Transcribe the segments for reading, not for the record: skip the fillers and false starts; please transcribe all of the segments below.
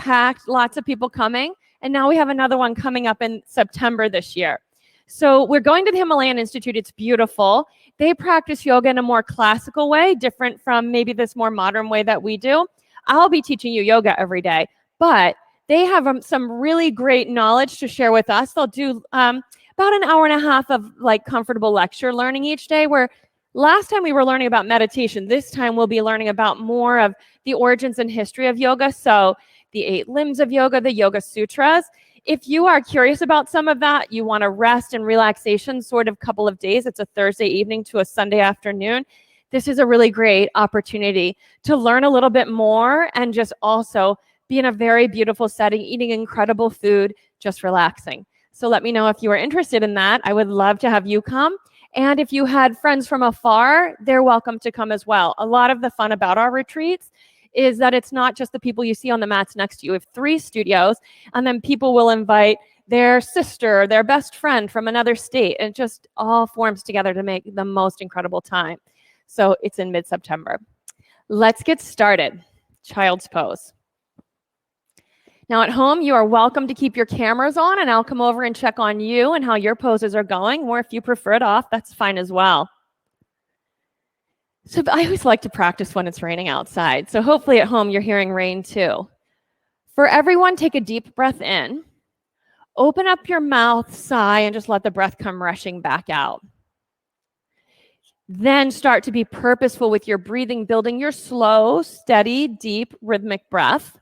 packed, lots of people coming. And now we have another one coming up in September this year. So we're going to the Himalayan Institute. It's beautiful. They practice yoga in a more classical way, different from maybe this more modern way that we do. I'll be teaching you yoga every day, but they have some really great knowledge to share with us. They'll do about an hour and a half of like comfortable lecture learning each day, where last time we were learning about meditation. This time we'll be learning about more of the origins and history of yoga. So the 8 limbs of yoga, the Yoga Sutras. If you are curious about some of that, you want a rest and relaxation sort of couple of days, it's a Thursday evening to a Sunday afternoon, this is a really great opportunity to learn a little bit more and just also be in a very beautiful setting, eating incredible food, just relaxing. So let me know if you are interested in that. I would love to have you come. And if you had friends from afar, they're welcome to come as well. A lot of the fun about our retreats is that it's not just the people you see on the mats next to you. We have 3 studios, and then people will invite their sister, their best friend from another state, and it just all forms together to make the most incredible time. So it's in mid-September. Let's get started. Child's pose. Now at home, you are welcome to keep your cameras on, and I'll come over and check on you and how your poses are going, or if you prefer it off, that's fine as well. So I always like to practice when it's raining outside. So hopefully at home you're hearing rain too. For everyone, take a deep breath in. Open up your mouth, sigh, and just let the breath come rushing back out. Then start to be purposeful with your breathing, building your slow, steady, deep, rhythmic breath.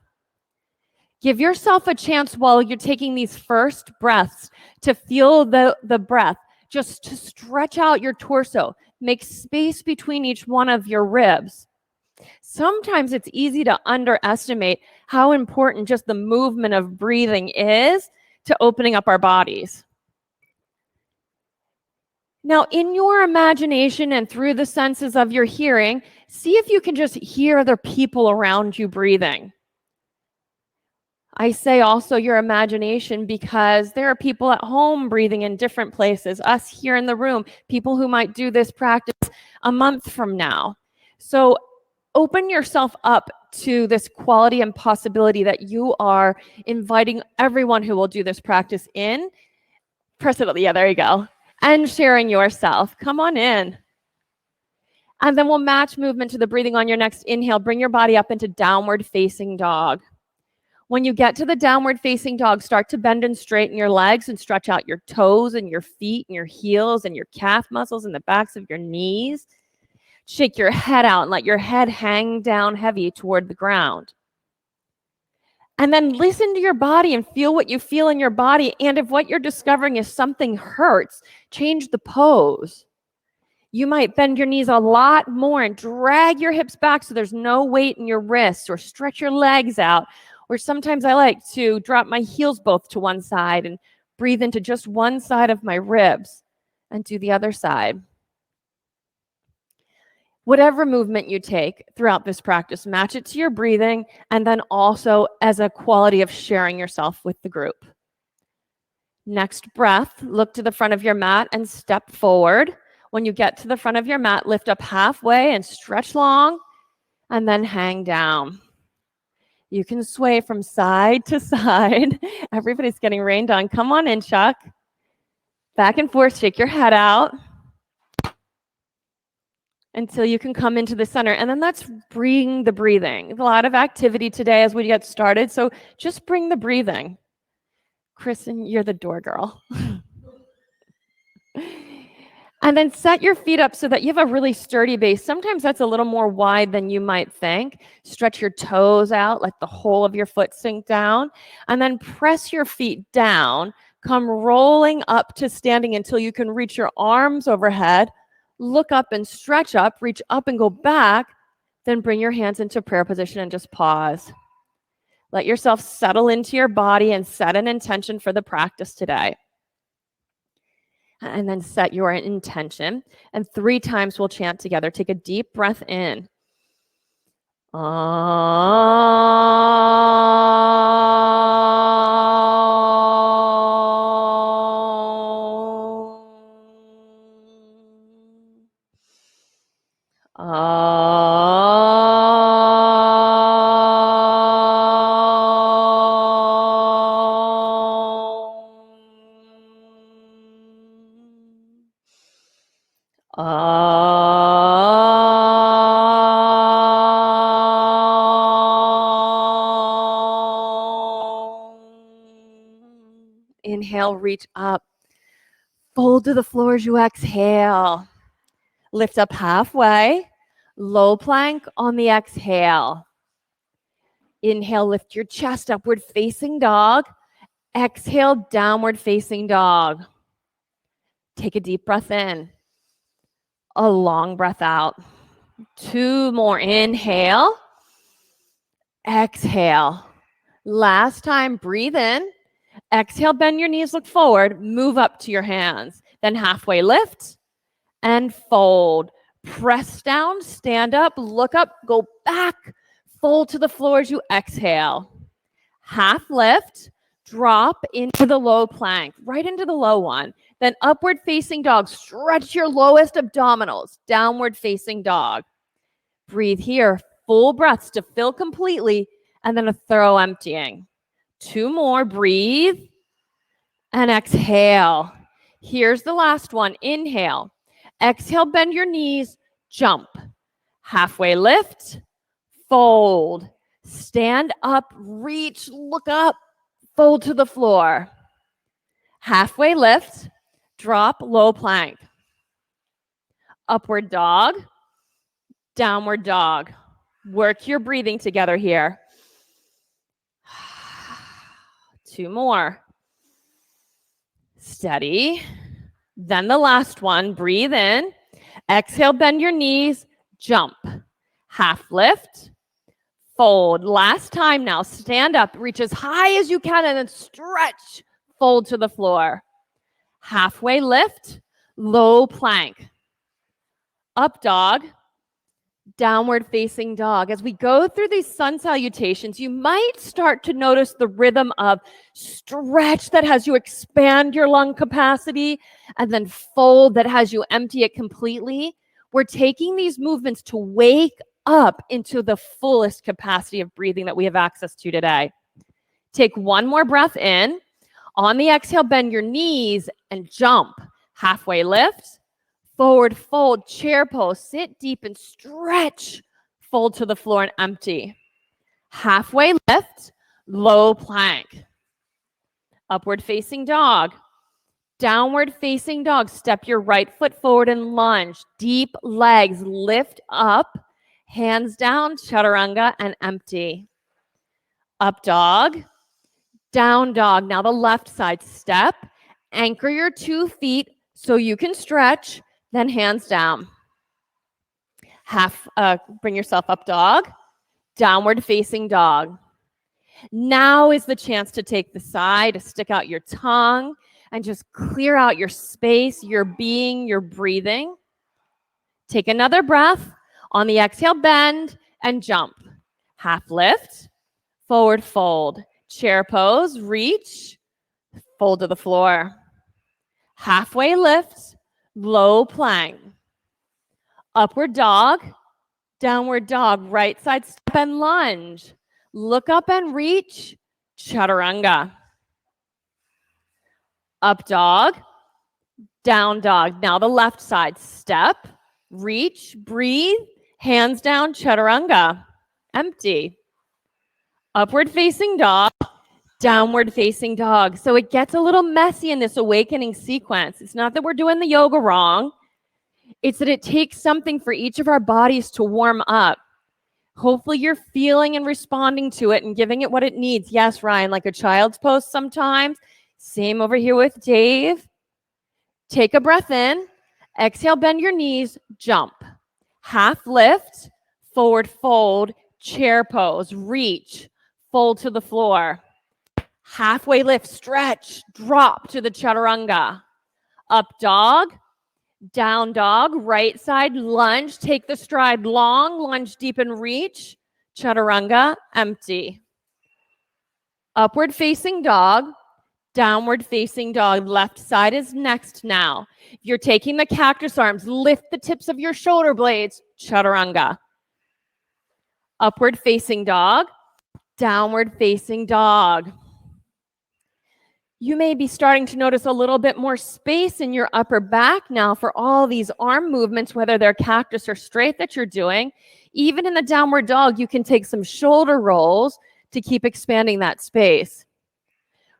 Give yourself a chance while you're taking these first breaths to feel the breath, just to stretch out your torso. Make space between each one of your ribs. Sometimes it's easy to underestimate how important just the movement of breathing is to opening up our bodies. Now, in your imagination and through the senses of your hearing, see if you can just hear other people around you breathing. I say also your imagination because there are people at home breathing in different places, us here in the room, people who might do this practice a month from now. So open yourself up to this quality and possibility that you are inviting everyone who will do this practice in. Press it, yeah, there you go. And sharing yourself. Come on in. And then we'll match movement to the breathing on your next inhale. Bring your body up into downward facing dog. When you get to the downward facing dog, start to bend and straighten your legs and stretch out your toes and your feet and your heels and your calf muscles and the backs of your knees. Shake your head out and let your head hang down heavy toward the ground. And then listen to your body and feel what you feel in your body. And if what you're discovering is something hurts, change the pose. You might bend your knees a lot more and drag your hips back so there's no weight in your wrists, or stretch your legs out. Or sometimes I like to drop my heels both to one side and breathe into just one side of my ribs and do the other side. Whatever movement you take throughout this practice, match it to your breathing, and then also as a quality of sharing yourself with the group. Next breath, look to the front of your mat and step forward. When you get to the front of your mat, lift up halfway and stretch long, and then hang down. You can sway from side to side. Everybody's getting rained on. Come on in, Chuck. Back and forth, shake your head out until you can come into the center. And then let's bring the breathing. A lot of activity today as we get started, so just bring the breathing. Kristen, you're the door girl. And then set your feet up so that you have a really sturdy base. Sometimes that's a little more wide than you might think. Stretch your toes out, let the whole of your foot sink down, and then press your feet down. Come rolling up to standing until you can reach your arms overhead. Look up and stretch up, reach up and go back, then bring your hands into prayer position and just pause. Let yourself settle into your body and set an intention for the practice today. And then set your intention. And 3 times we'll chant together. Take a deep breath in. inhale, reach up. Fold to the floor as you exhale. Lift up halfway. Low plank on the exhale. Inhale, lift your chest, upward facing dog. Exhale, downward facing dog. Take a deep breath in. A long breath out. 2 more. Inhale. Exhale. Last time, breathe in. Exhale, bend your knees, look forward. Move up to your hands. Then halfway lift and fold. Press down, stand up, look up, go back. Fold to the floor as you exhale. Half lift, drop into the low plank, right into the low one. Then upward facing dog. Stretch your lowest abdominals. Downward facing dog. Breathe here. Full breaths to fill completely, and then a thorough emptying. 2 more. Breathe and exhale. Here's the last one. Inhale. Exhale, bend your knees, jump. Halfway lift, fold. Stand up, reach, look up, fold to the floor. Halfway lift, drop, low plank. Upward dog, downward dog. Work your breathing together here. 2 more. Steady. Then the last one, breathe in. Exhale, bend your knees, jump. Half lift, fold. Last time now, stand up, reach as high as you can, and then stretch, fold to the floor. Halfway lift, low plank. Up dog, downward facing dog. As we go through these sun salutations, you might start to notice the rhythm of stretch that has you expand your lung capacity, and then fold that has you empty it completely. We're taking these movements to wake up into the fullest capacity of breathing that we have access to today. Take 1 more breath in. On the exhale, bend your knees and jump. Halfway lift. Forward fold, chair pose, sit deep and stretch. Fold to the floor and empty. Halfway lift, low plank. Upward facing dog. Downward facing dog. Step your right foot forward and lunge. Deep legs, lift up. Hands down, chaturanga, and empty. Up dog. Down dog. Now the left side step. Anchor your 2 feet so you can stretch. Then hands down. Bring yourself up dog. Downward facing dog. Now is the chance to take the side, to stick out your tongue, and just clear out your space, your being, your breathing. Take another breath. On the exhale, bend and jump. Half lift, forward fold. Chair pose, reach, fold to the floor. Halfway lift, low plank. Upward dog, downward dog, right side step and lunge. Look up and reach, chaturanga. Up dog, down dog. Now the left side step, reach, breathe, hands down, chaturanga. Empty. Upward facing dog, downward facing dog. So it gets a little messy in this awakening sequence. It's not that we're doing the yoga wrong. It's that it takes something for each of our bodies to warm up. Hopefully you're feeling and responding to it and giving it what it needs. Yes, Ryan, like a child's pose sometimes. Same over here with Dave. Take a breath in. Exhale, bend your knees, jump. Half lift, forward fold, chair pose, reach, fold to the floor. Halfway lift, stretch, drop to the chaturanga. Up dog, down dog, right side lunge, take the stride long, lunge deep and reach, chaturanga, empty. Upward facing dog, downward facing dog, left side is next now. If you're taking the cactus arms, lift the tips of your shoulder blades, chaturanga. Upward facing dog, downward facing dog. You may be starting to notice a little bit more space in your upper back now for all these arm movements, whether they're cactus or straight that you're doing. Even in the downward dog, you can take some shoulder rolls to keep expanding that space.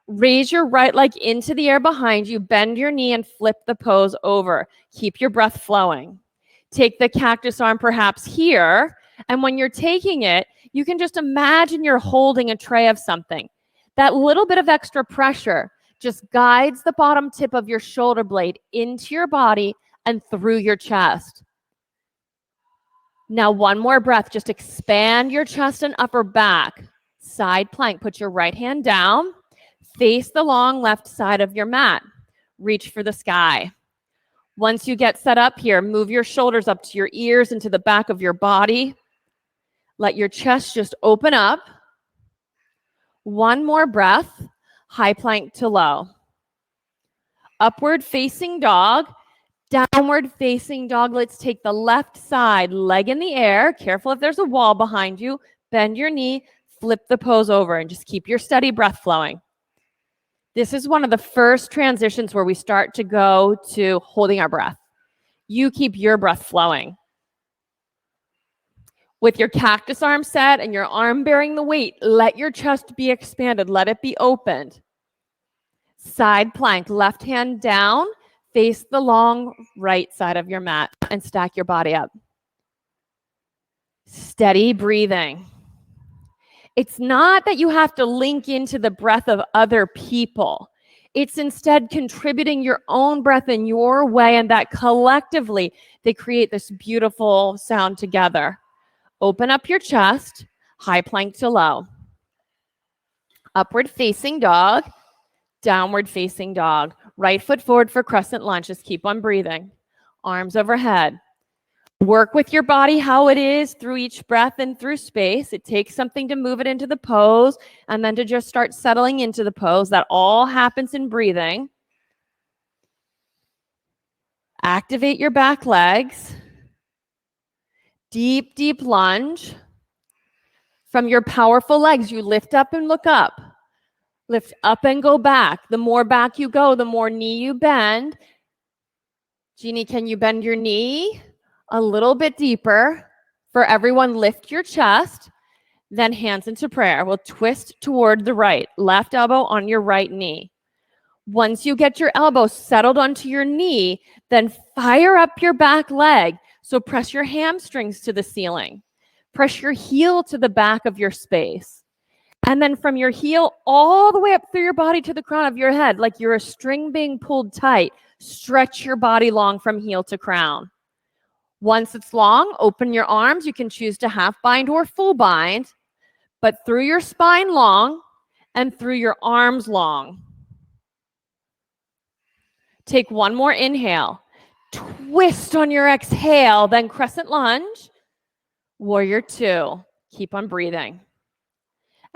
Raise your right leg into the air behind you, bend your knee and flip the pose over. Keep your breath flowing. Take the cactus arm perhaps here, and when you're taking it, you can just imagine you're holding a tray of something. That little bit of extra pressure just guides the bottom tip of your shoulder blade into your body and through your chest. Now, one more breath. Just expand your chest and upper back. Side plank. Put your right hand down. Face the long left side of your mat. Reach for the sky. Once you get set up here, move your shoulders up to your ears and to the back of your body. Let your chest just open up. One more breath. High plank to low. Upward facing dog. Downward facing dog. Let's take the left side, leg in the air. Careful if there's a wall behind you. Bend your knee, flip the pose over, and just keep your steady breath flowing. This is one of the first transitions where we start to go to holding our breath. You keep your breath flowing. With your cactus arm set and your arm bearing the weight, let your chest be expanded. Let it be opened. Side plank, left hand down. Face the long right side of your mat and stack your body up. Steady breathing. It's not that you have to link into the breath of other people. It's instead contributing your own breath in your way, and that collectively they create this beautiful sound together. Open up your chest, high plank to low. Upward facing dog, downward facing dog. Right foot forward for crescent lunge. Just keep on breathing. Arms overhead. Work with your body how it is through each breath and through space. It takes something to move it into the pose and then to just start settling into the pose. That all happens in breathing. Activate your back legs. Deep, deep lunge. From your powerful legs, you lift up and look up. Lift up and go back. The more back you go, the more knee you bend. Jeannie, can you bend your knee a little bit deeper? For everyone, lift your chest, then hands into prayer. We'll twist toward the right, left elbow on your right knee. Once you get your elbow settled onto your knee, then fire up your back leg. So press your hamstrings to the ceiling. Press your heel to the back of your space. And then from your heel all the way up through your body to the crown of your head, like you're a string being pulled tight, stretch your body long from heel to crown. Once it's long, open your arms. You can choose to half bind or full bind, but through your spine long and through your arms long. Take one more inhale. Twist on your exhale, then crescent lunge. Warrior two. Keep on breathing.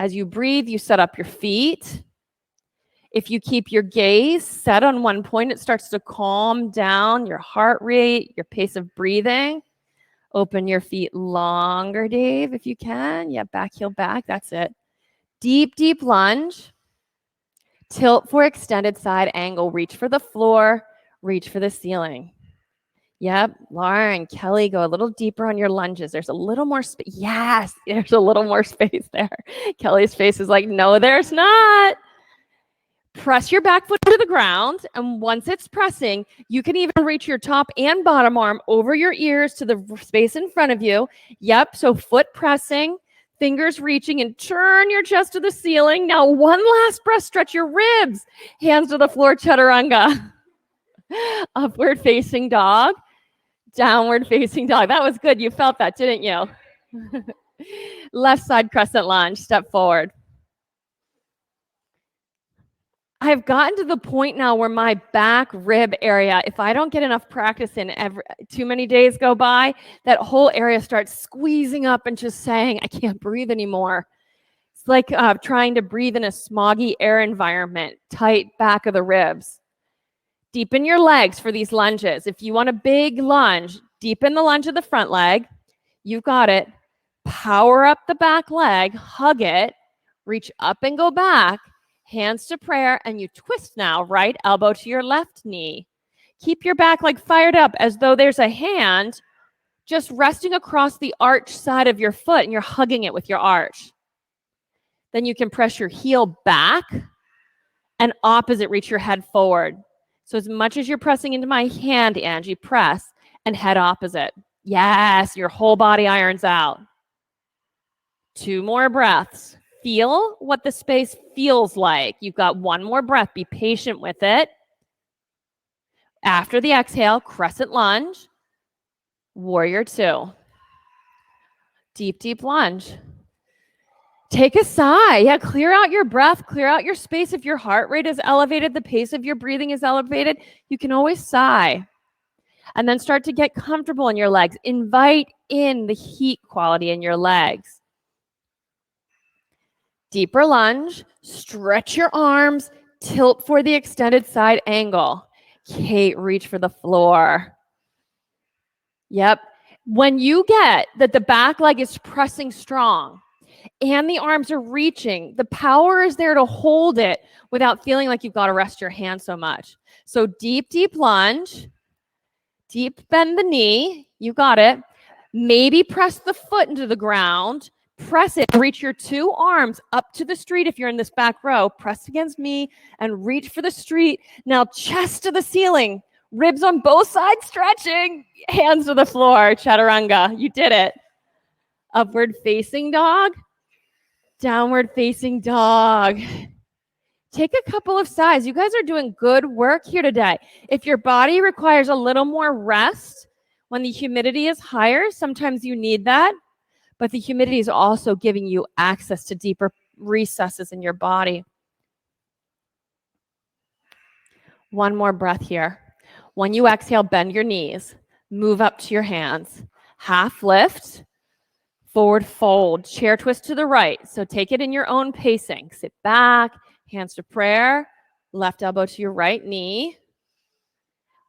As you breathe, you set up your feet. If you keep your gaze set on one point, it starts to calm down your heart rate, your pace of breathing. Open your feet longer, Dave, if you can. Yeah, back heel back. That's it. Deep, deep lunge. Tilt for extended side angle. Reach for the floor. Reach for the ceiling. Yep, Laura and Kelly, go a little deeper on your lunges. There's a little more space. Yes, there's a little more space there. Kelly's face is like, no, there's not. Press your back foot to the ground, and once it's pressing, you can even reach your top and bottom arm over your ears to the space in front of you. Yep, so foot pressing, fingers reaching, and turn your chest to the ceiling. Now, one last breath, stretch your ribs. Hands to the floor, chaturanga. Upward facing dog. Downward facing dog. That was good. You felt that, didn't you? Left side crescent lunge. Step forward. I've gotten to the point now where my back rib area, if I don't get enough practice in, too many days go by, that whole area starts squeezing up and just saying, I can't breathe anymore. It's like trying to breathe in a smoggy air environment, tight back of the ribs. Deepen your legs for these lunges. If you want a big lunge, deepen the lunge of the front leg. You've got it. Power up the back leg, hug it, reach up and go back, hands to prayer, and you twist now, right elbow to your left knee. Keep your back leg fired up as though there's a hand just resting across the arch side of your foot, and you're hugging it with your arch. Then you can press your heel back And opposite, reach your head forward. So as much as you're pressing into my hand, Angie, press and head opposite. Yes, your whole body irons out. 2 more breaths. Feel what the space feels like. You've got 1 more breath. Be patient with it. After the exhale, crescent lunge. Warrior 2. Deep, deep lunge. Take a sigh. Yeah, clear out your breath, clear out your space. If your heart rate is elevated, the pace of your breathing is elevated, you can always sigh. And then start to get comfortable in your legs. Invite in the heat quality in your legs. Deeper lunge, stretch your arms, tilt for the extended side angle. Kate, reach for the floor. Yep. When you get that the back leg is pressing strong and the arms are reaching, the power is there to hold it without feeling like you've got to rest your hand so much. So deep, deep lunge, deep bend the knee. You got it. Maybe press the foot into the ground. Press it. Reach your 2 arms up to the street if you're in this back row. Press against me and reach for the street. Now chest to the ceiling. Ribs on both sides stretching. Hands to the floor. Chaturanga. You did it. Upward facing dog. Downward facing dog. Take a couple of sighs. You guys are doing good work here today. If your body requires a little more rest when the humidity is higher, sometimes you need that. But the humidity is also giving you access to deeper recesses in your body. 1 more breath here. When you exhale, bend your knees. Move up to your hands. Half lift. Forward fold. Chair twist to the right. So take it in your own pacing. Sit back. Hands to prayer. Left elbow to your right knee.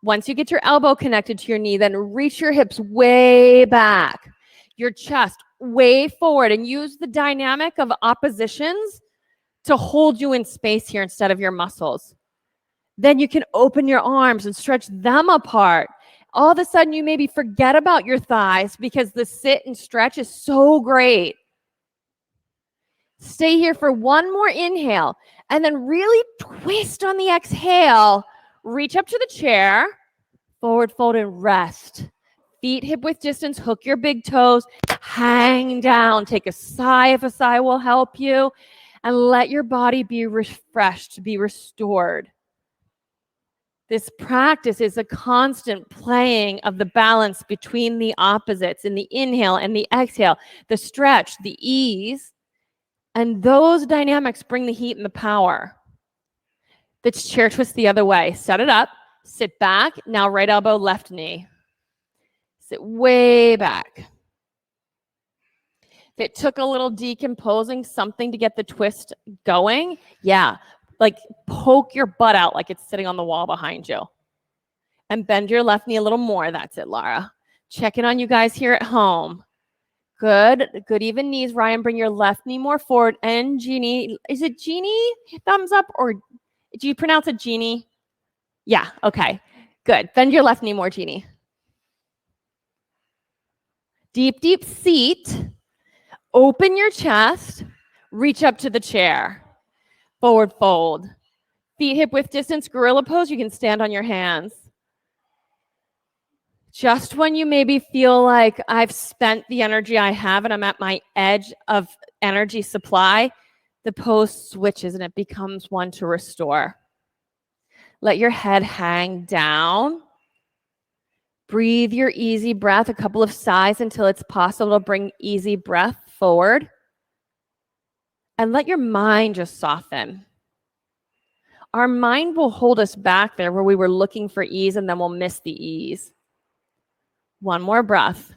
Once you get your elbow connected to your knee, then reach your hips way back. Your chest way forward, and use the dynamic of oppositions to hold you in space here instead of your muscles. Then you can open your arms and stretch them apart. All of a sudden, you maybe forget about your thighs because the sit and stretch is so great. Stay here for 1 more inhale, and then really twist on the exhale. Reach up to the chair, forward fold and rest. Feet hip width distance, hook your big toes, hang down. Take a sigh if a sigh will help you, and let your body be refreshed, be restored. This practice is a constant playing of the balance between the opposites in the inhale and the exhale, the stretch, the ease, and those dynamics bring the heat and the power. The chair twist the other way. Set it up, sit back, now right elbow, left knee. Sit way back. If it took a little decomposing something to get the twist going, yeah, like poke your butt out like it's sitting on the wall behind you. And bend your left knee a little more. That's it, Lara. Checking on you guys here at home. Good. Good even knees. Ryan, bring your left knee more forward. And Jeannie, is it Jeannie? Thumbs up, or do you pronounce it Jeannie? Yeah, okay. Good. Bend your left knee more, Jeannie. Deep, deep seat. Open your chest. Reach up to the chair. Forward fold. Feet hip width distance, gorilla pose. You can stand on your hands. Just when you maybe feel like I've spent the energy I have and I'm at my edge of energy supply, the pose switches and it becomes one to restore. Let your head hang down. Breathe your easy breath, a couple of sighs until it's possible to bring easy breath forward. And let your mind just soften. Our mind will hold us back there where we were looking for ease and then we'll miss the ease. 1 more breath.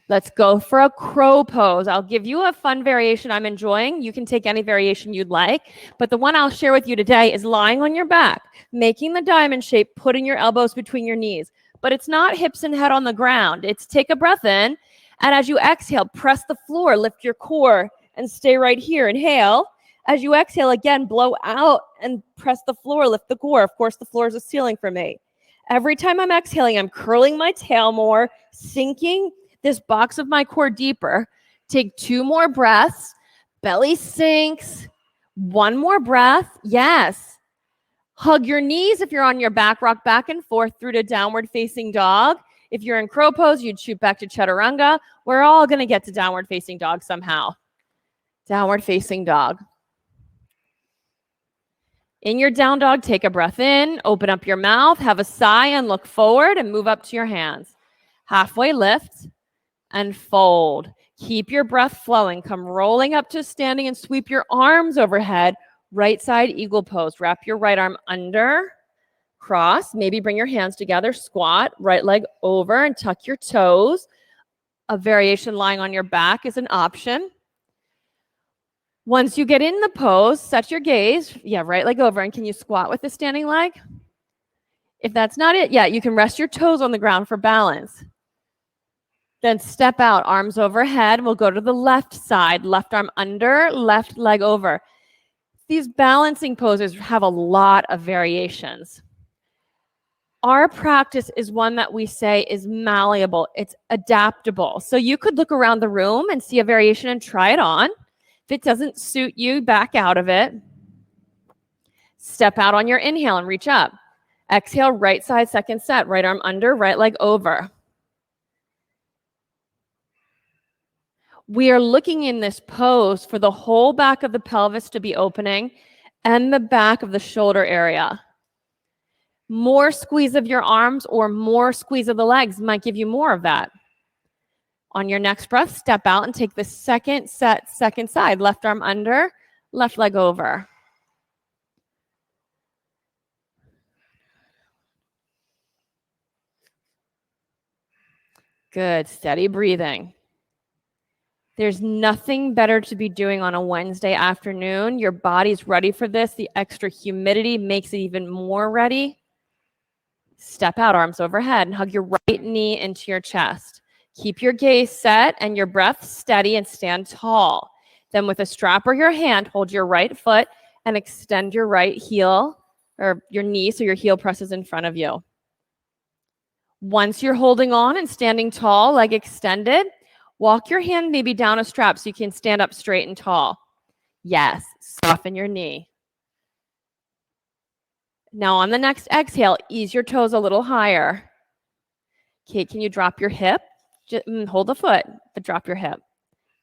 Let's go for a crow pose. I'll give you a fun variation I'm enjoying. You can take any variation you'd like, but the one I'll share with you today is lying on your back, making the diamond shape, putting your elbows between your knees. But it's not hips and head on the ground. It's take a breath in, and as you exhale, press the floor, lift your core, and stay right here. Inhale. As you exhale, again, blow out and press the floor, lift the core. Of course, the floor is a ceiling for me. Every time I'm exhaling, I'm curling my tail more, sinking this box of my core deeper. Take 2 more breaths. Belly sinks. One more breath. Yes. Hug your knees if you're on your back, rock back and forth through to downward facing dog. If you're in crow pose, you'd shoot back to chaturanga. We're all going to get to downward facing dog somehow. Downward facing dog. In your down dog, take a breath in, open up your mouth, have a sigh and look forward and move up to your hands. Halfway lift and fold. Keep your breath flowing. Come rolling up to standing and sweep your arms overhead. Right side eagle pose. Wrap your right arm under, cross. Maybe bring your hands together, squat, right leg over and tuck your toes. A variation lying on your back is an option. Once you get in the pose, set your gaze. Yeah, right leg over. And can you squat with the standing leg? If that's not it, you can rest your toes on the ground for balance. Then step out, arms overhead. We'll go to the left side, left arm under, left leg over. These balancing poses have a lot of variations. Our practice is one that we say is malleable. It's adaptable. So you could look around the room and see a variation and try it on. If it doesn't suit you, back out of it. Step out on your inhale and reach up. Exhale, right side, second set. Right arm under, right leg over. We are looking in this pose for the whole back of the pelvis to be opening and the back of the shoulder area. More squeeze of your arms or more squeeze of the legs might give you more of that. On your next breath, step out and take the second set, second side. Left arm under, left leg over. Good, steady breathing. There's nothing better to be doing on a Wednesday afternoon. Your body's ready for this. The extra humidity makes it even more ready. Step out, arms overhead, and hug your right knee into your chest. Keep your gaze set and your breath steady and stand tall. Then with a strap or your hand, hold your right foot and extend your right heel or your knee so your heel presses in front of you. Once you're holding on and standing tall, leg extended, walk your hand maybe down a strap so you can stand up straight and tall. Yes, soften your knee. Now on the next exhale, ease your toes a little higher. Okay, can you drop your hip? Just hold the foot, but drop your hip.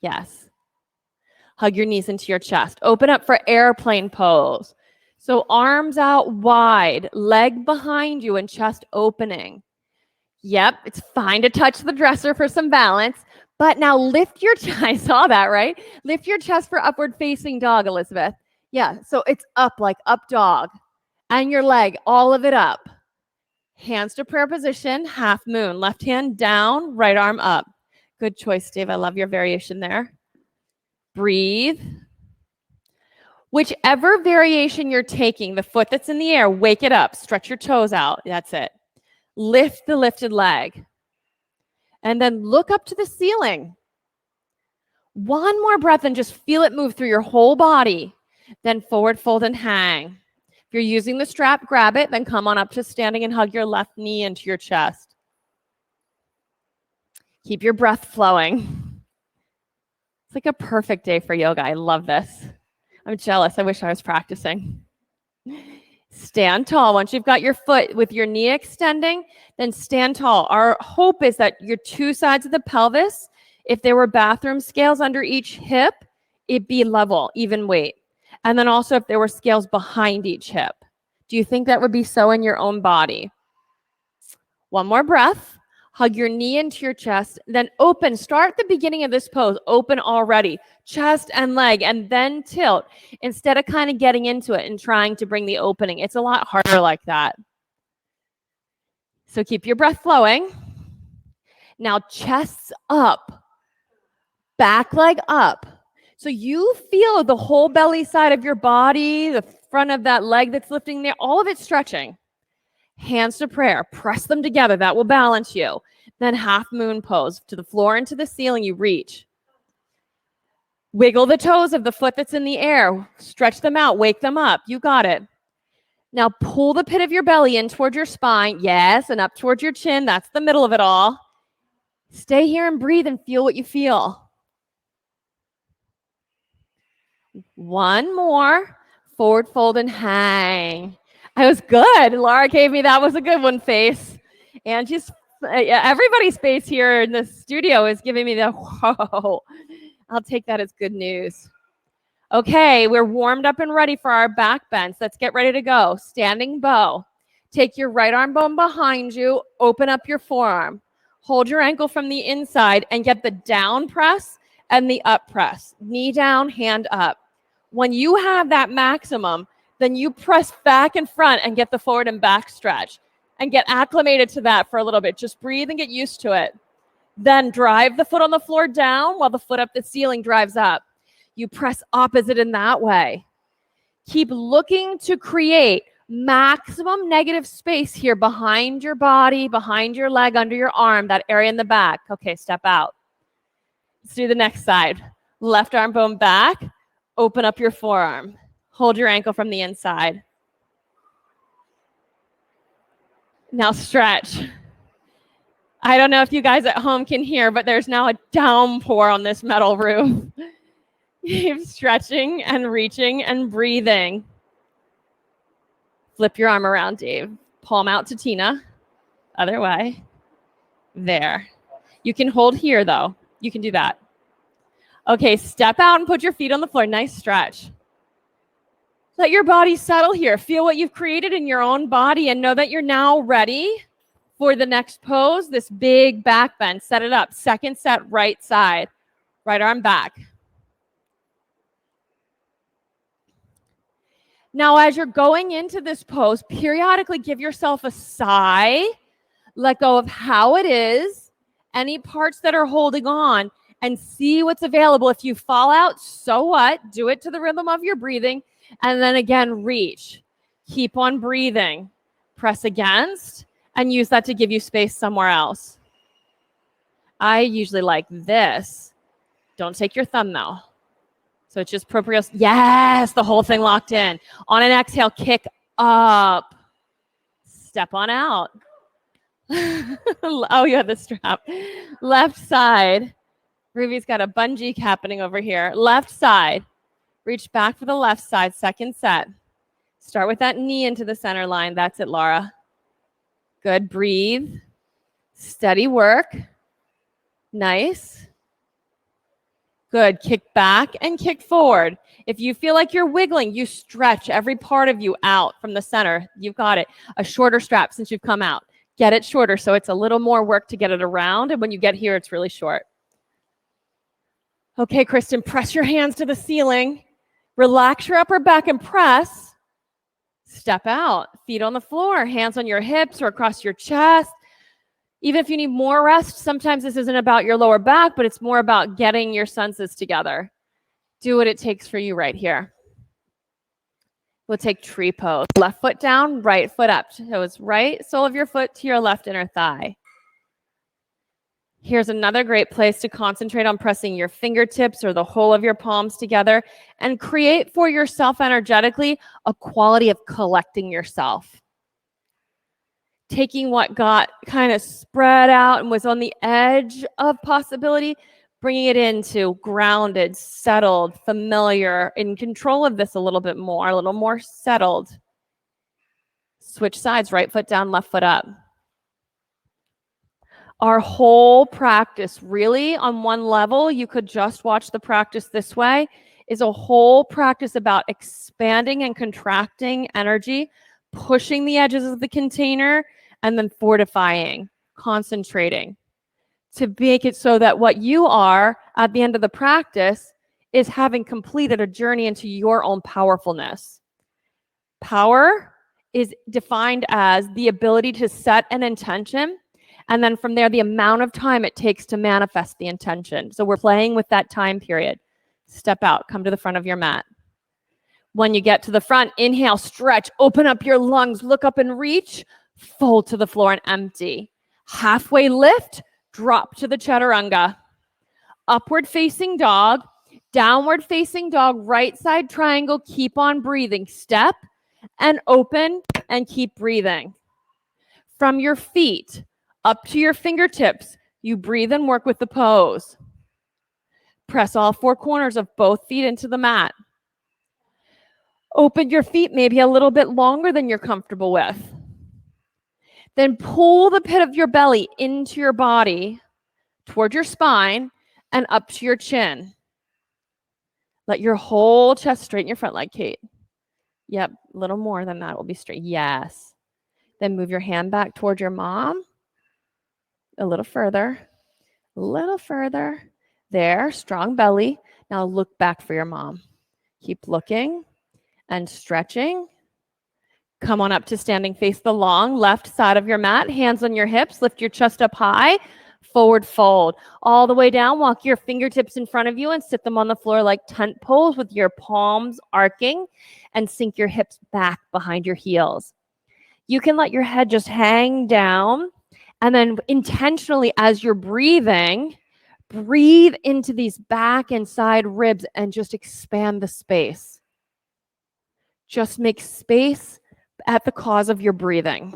Yes. Hug your knees into your chest. Open up for airplane pose. So arms out wide, leg behind you and chest opening. Yep, it's fine to touch the dresser for some balance, but now lift your chest. I saw that, right? Lift your chest for upward facing dog, Elizabeth. Yeah, so it's up like up dog. And your leg, all of it up. Hands to prayer position, half moon. Left hand down, right arm up. Good choice, Dave. I love your variation there. Breathe. Whichever variation you're taking, the foot that's in the air, wake it up. Stretch your toes out. That's it. Lift the lifted leg. And then look up to the ceiling. One more breath and just feel it move through your whole body. Then forward fold and hang. If you're using the strap, grab it, then come on up to standing and hug your left knee into your chest. Keep your breath flowing. It's like a perfect day for yoga. I love this. I'm jealous. I wish I was practicing. Stand tall. Once you've got your foot with your knee extending, then stand tall. Our hope is that your two sides of the pelvis, if there were bathroom scales under each hip, it'd be level, even weight. And then also if there were scales behind each hip. Do you think that would be so in your own body? One more breath. Hug your knee into your chest. Then open. Start the beginning of this pose. Open already. Chest and leg. And then tilt. Instead of kind of getting into it and trying to bring the opening. It's a lot harder like that. So keep your breath flowing. Now chests up. Back leg up. So you feel the whole belly side of your body, the front of that leg that's lifting there, all of it stretching. Hands to prayer. Press them together. That will balance you. Then half moon pose. To the floor and to the ceiling, you reach. Wiggle the toes of the foot that's in the air. Stretch them out. Wake them up. You got it. Now pull the pit of your belly in toward your spine. Yes, and up towards your chin. That's the middle of it all. Stay here and breathe and feel what you feel. One more. Forward fold and hang. I was good. Laura gave me that was a good one face. Angie's, everybody's face here in the studio is giving me the whoa. I'll take that as good news. Okay, we're warmed up and ready for our back bends. Let's get ready to go. Standing bow. Take your right arm bone behind you. Open up your forearm. Hold your ankle from the inside and get the down press and the up press. Knee down, hand up. When you have that maximum, then you press back and front and get the forward and back stretch and get acclimated to that for a little bit. Just breathe and get used to it. Then drive the foot on the floor down while the foot up the ceiling drives up. You press opposite in that way. Keep looking to create maximum negative space here behind your body, behind your leg, under your arm, that area in the back. Okay, step out. Let's do the next side. Left arm bone back. Open up your forearm. Hold your ankle from the inside. Now stretch. I don't know if you guys at home can hear, but there's now a downpour on this metal roof. Keep stretching and reaching and breathing. Flip your arm around, Dave. Palm out to Tina. Other way. There. You can hold here, though. You can do that. Okay, step out and put your feet on the floor. Nice stretch. Let your body settle here. Feel what you've created in your own body and know that you're now ready for the next pose, this big back bend. Set it up. Second set, right side. Right arm back. Now, as you're going into this pose, periodically give yourself a sigh. Let go of how it is, any parts that are holding on, and see what's available. If you fall out, so what? Do it to the rhythm of your breathing. And then again, reach. Keep on breathing. Press against and use that to give you space somewhere else. I usually like this. Don't take your thumb though. So it's just proprioception. Yes, the whole thing locked in. On an exhale, kick up. Step on out. Oh, you have the strap. Left side. Ruby's got a bungee happening over here. Left side. Reach back for the left side. Second set. Start with that knee into the center line. That's it, Laura. Good. Breathe. Steady work. Nice. Good. Kick back and kick forward. If you feel like you're wiggling, you stretch every part of you out from the center. You've got it. A shorter strap since you've come out. Get it shorter so it's a little more work to get it around. And when you get here, it's really short. Okay, Kristen, press your hands to the ceiling. Relax your upper back and press. Step out. Feet on the floor. Hands on your hips or across your chest. Even if you need more rest, sometimes this isn't about your lower back, but it's more about getting your senses together. Do what it takes for you right here. We'll take tree pose. Left foot down, right foot up. So it's right sole of your foot to your left inner thigh. Here's another great place to concentrate on pressing your fingertips or the whole of your palms together and create for yourself energetically a quality of collecting yourself. Taking what got kind of spread out and was on the edge of possibility, bringing it into grounded, settled, familiar, in control of this a little bit more, a little more settled. Switch sides, right foot down, left foot up. Our whole practice, really, on one level, you could just watch the practice this way, is a whole practice about expanding and contracting energy, pushing the edges of the container, and then fortifying, concentrating to make it so that what you are at the end of the practice is having completed a journey into your own powerfulness. Power is defined as the ability to set an intention, and then from there, the amount of time it takes to manifest the intention. So we're playing with that time period. Step out, come to the front of your mat. When you get to the front, inhale, stretch, open up your lungs, look up and reach, fold to the floor and empty. Halfway lift, drop to the chaturanga. Upward facing dog, downward facing dog, right side triangle, keep on breathing. Step and open and keep breathing. From your feet up to your fingertips, you breathe and work with the pose. Press all four corners of both feet into the mat. Open your feet maybe a little bit longer than you're comfortable with. Then pull the pit of your belly into your body, toward your spine, and up to your chin. Let your whole chest straighten your front leg, Kate. Yep, a little more than that will be straight. Yes. Then move your hand back toward your mom. A little further. A little further. There, strong belly. Now look back for your mom. Keep looking and stretching. Come on up to standing. Face the long left side of your mat. Hands on your hips. Lift your chest up high. Forward fold. All the way down. Walk your fingertips in front of you and sit them on the floor like tent poles with your palms arcing, and sink your hips back behind your heels. You can let your head just hang down, and then intentionally, as you're breathing, breathe into these back and side ribs and just expand the space. Just make space at the cause of your breathing.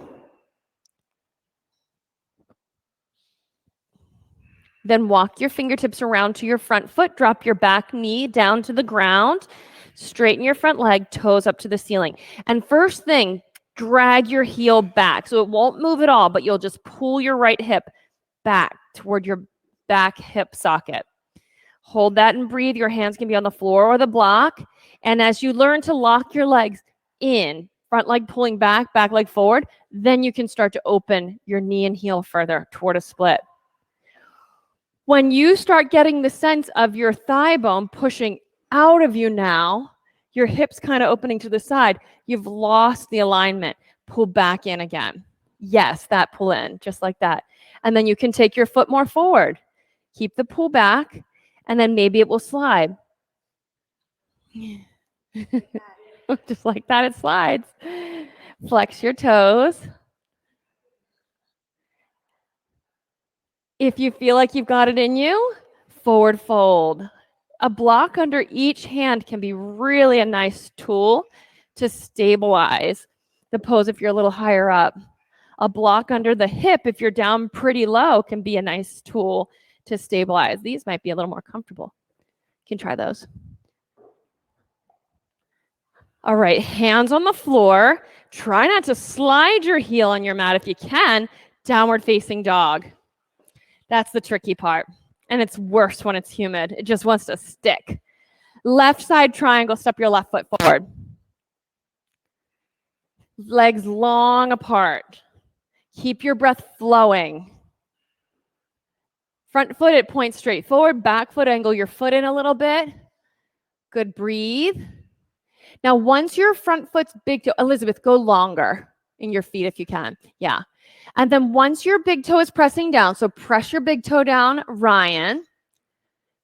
Then walk your fingertips around to your front foot. Drop your back knee down to the ground. Straighten your front leg, toes up to the ceiling. And first thing, drag your heel back. So it won't move at all, but you'll just pull your right hip back toward your back hip socket. Hold that and breathe. Your hands can be on the floor or the block. And as you learn to lock your legs in, front leg pulling back, back leg forward, then you can start to open your knee and heel further toward a split. When you start getting the sense of your thigh bone pushing out of you now, your hips kind of opening to the side, you've lost the alignment. Pull back in again. Yes, that pull in, just like that. And then you can take your foot more forward. Keep the pull back, and then maybe it will slide. Just like that, it slides. Flex your toes. If you feel like you've got it in you, forward fold. A block under each hand can be really a nice tool to stabilize the pose if you're a little higher up. A block under the hip, if you're down pretty low, can be a nice tool to stabilize. These might be a little more comfortable. You can try those. All right, hands on the floor. Try not to slide your heel on your mat if you can. Downward facing dog. That's the tricky part. And it's worse when it's humid. It just wants to stick. Left side triangle, step your left foot forward. Legs long apart. Keep your breath flowing. Front foot, it points straight forward. Back foot, angle your foot in a little bit. Good, breathe. Now, once your front foot's big toe, Elizabeth, go longer in your feet if you can. Yeah. And then once your big toe is pressing down, so press your big toe down, Ryan.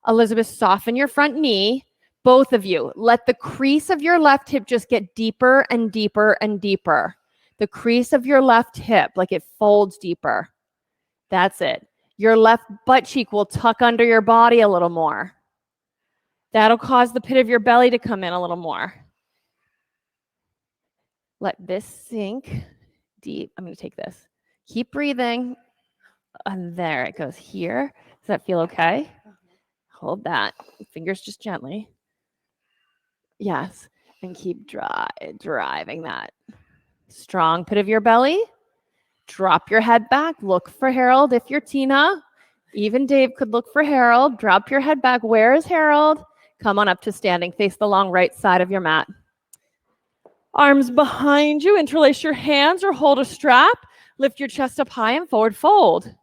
Elizabeth, soften your front knee. Both of you, let the crease of your left hip just get deeper and deeper and deeper. The crease of your left hip, like it folds deeper. That's it. Your left butt cheek will tuck under your body a little more. That'll cause the pit of your belly to come in a little more. Let this sink deep. I'm going to take this. Keep breathing. And there it goes here. Does that feel okay? Hold that. Fingers just gently. Yes. And keep driving that. Strong pit of your belly. Drop your head back. Look for Harold if you're Tina. Even Dave could look for Harold. Drop your head back. Where is Harold? Come on up to standing. Face the long right side of your mat. Arms behind you. Interlace your hands or hold a strap. Lift your chest up high and forward fold.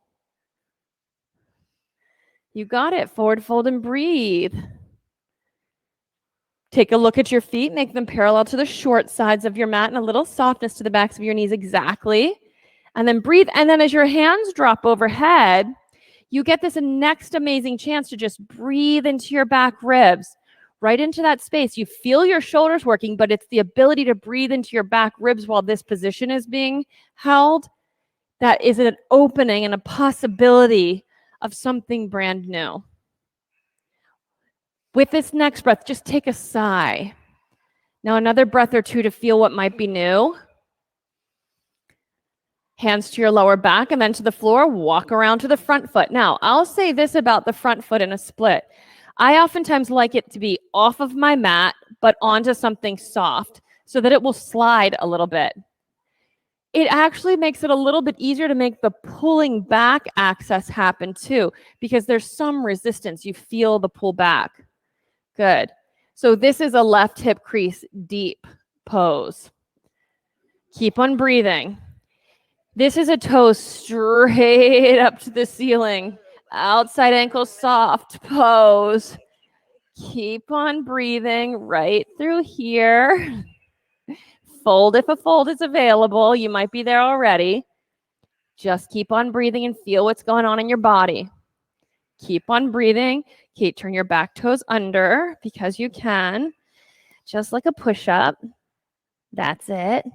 You got it. Forward fold and breathe. Take a look at your feet. Make them parallel to the short sides of your mat and a little softness to the backs of your knees. Exactly. And then breathe. And then as your hands drop overhead, you get this next amazing chance to just breathe into your back ribs, right into that space. You feel your shoulders working, but it's the ability to breathe into your back ribs while this position is being held. That is an opening and a possibility of something brand new. With this next breath, just take a sigh. Now another breath or two to feel what might be new. Hands to your lower back and then to the floor. Walk around to the front foot. Now, I'll say this about the front foot in a split. I oftentimes like it to be off of my mat, but onto something soft so that it will slide a little bit. It actually makes it a little bit easier to make the pulling back access happen too, because there's some resistance. You feel the pull back. Good. So this is a left hip crease deep pose. Keep on breathing. This is a toe straight up to the ceiling. Outside ankle soft pose. Keep on breathing right through here. Fold if a fold is available. You might be there already. Just keep on breathing and feel what's going on in your body. Keep on breathing. Turn your back toes under because you can. Just like a push-up. That's it.